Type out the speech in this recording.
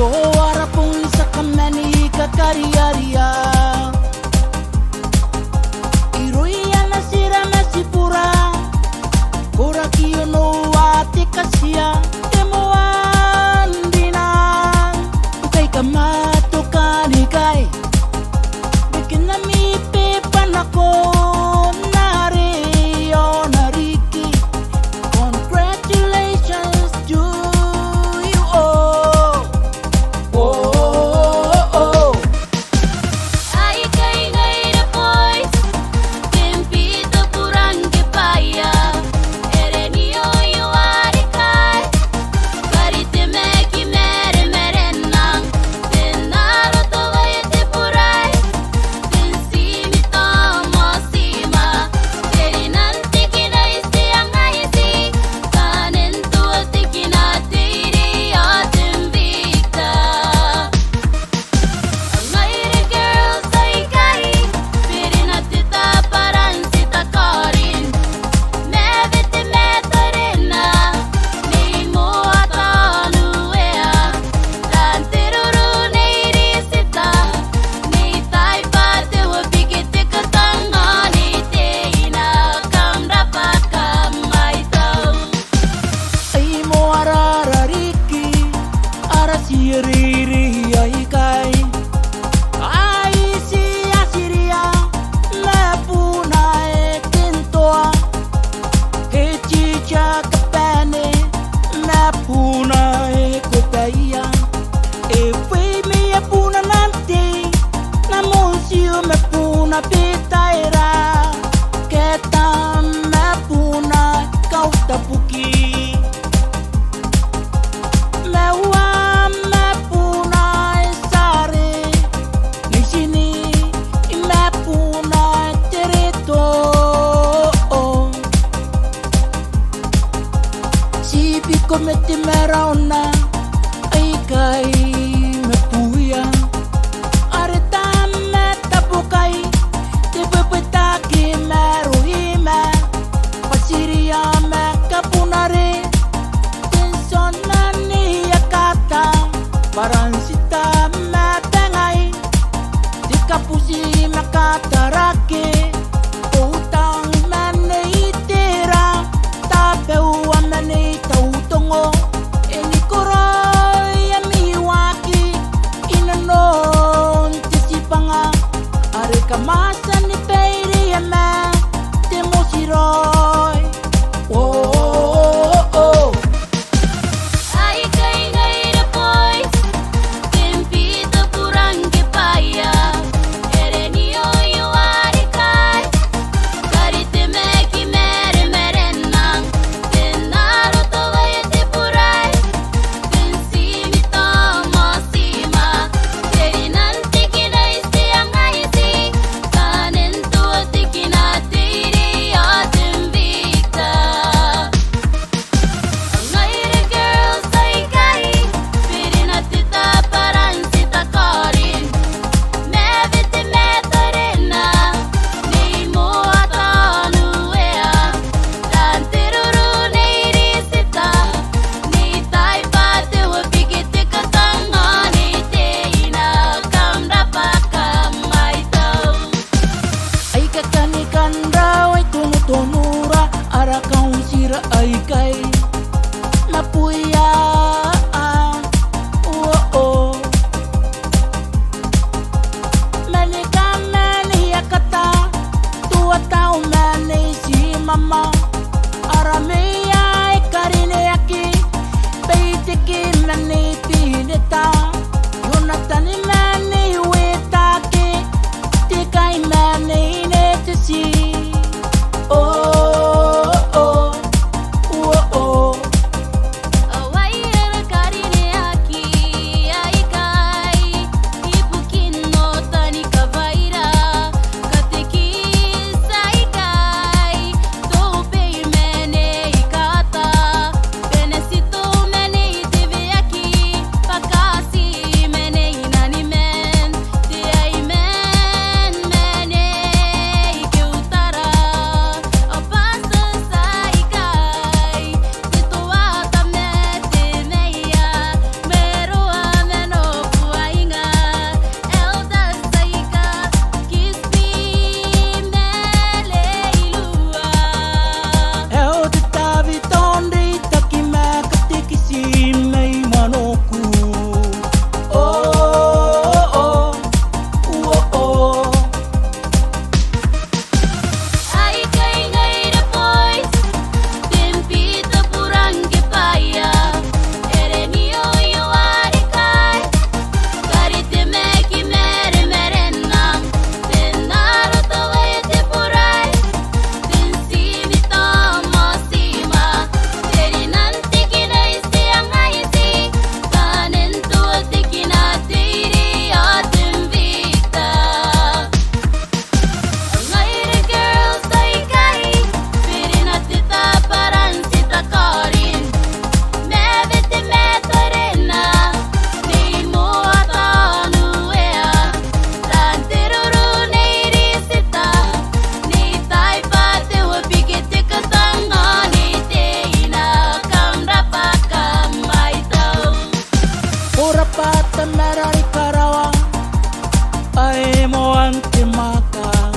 Yoara pung sa kamani kakariaria Iruia na sira na sipura Kora kiyo no ate kasia Temoan dinang Ukay kamato kanikai Bikin na mi pepan ako Nario nariki Congratulations to you all Ay kay ngay na boys Pimpito purang kipaya Ere niyo yuari kay Karite meki mere merenang Tenaro taway te puray Tensimi tomo sima Eri nanti kinaisi ang aisi Kanen tuwati kinatiri Atembika Mayre girls ay kay Piri na tita parang sita korin Mevete metarina May mo atanu ea Rantiruru neiri sita May tay pate wabigite katangani Teina kam dapat kamay tau Ay mo ararariki Arasiriri ay kay Ay siya siria Mepuna e kintoa E chicha kapene Mepuna e kopaya E fui mi epuna nanti Namunsiu mepuna pitaira Ketam mepuna kau tapuki Mewa mepuna sare Di sini mepuna cerito Sipi kometi merauna Ay kay mepuya Areta metabukai Tibebetaki meruhime Pasiria mekapunare Tensonani yakata Baransita metengai Dikapusi mekatarake Utang meneitera Tapeu amenei tautongo Eniko Samara Karawang, ay mo ang timaka.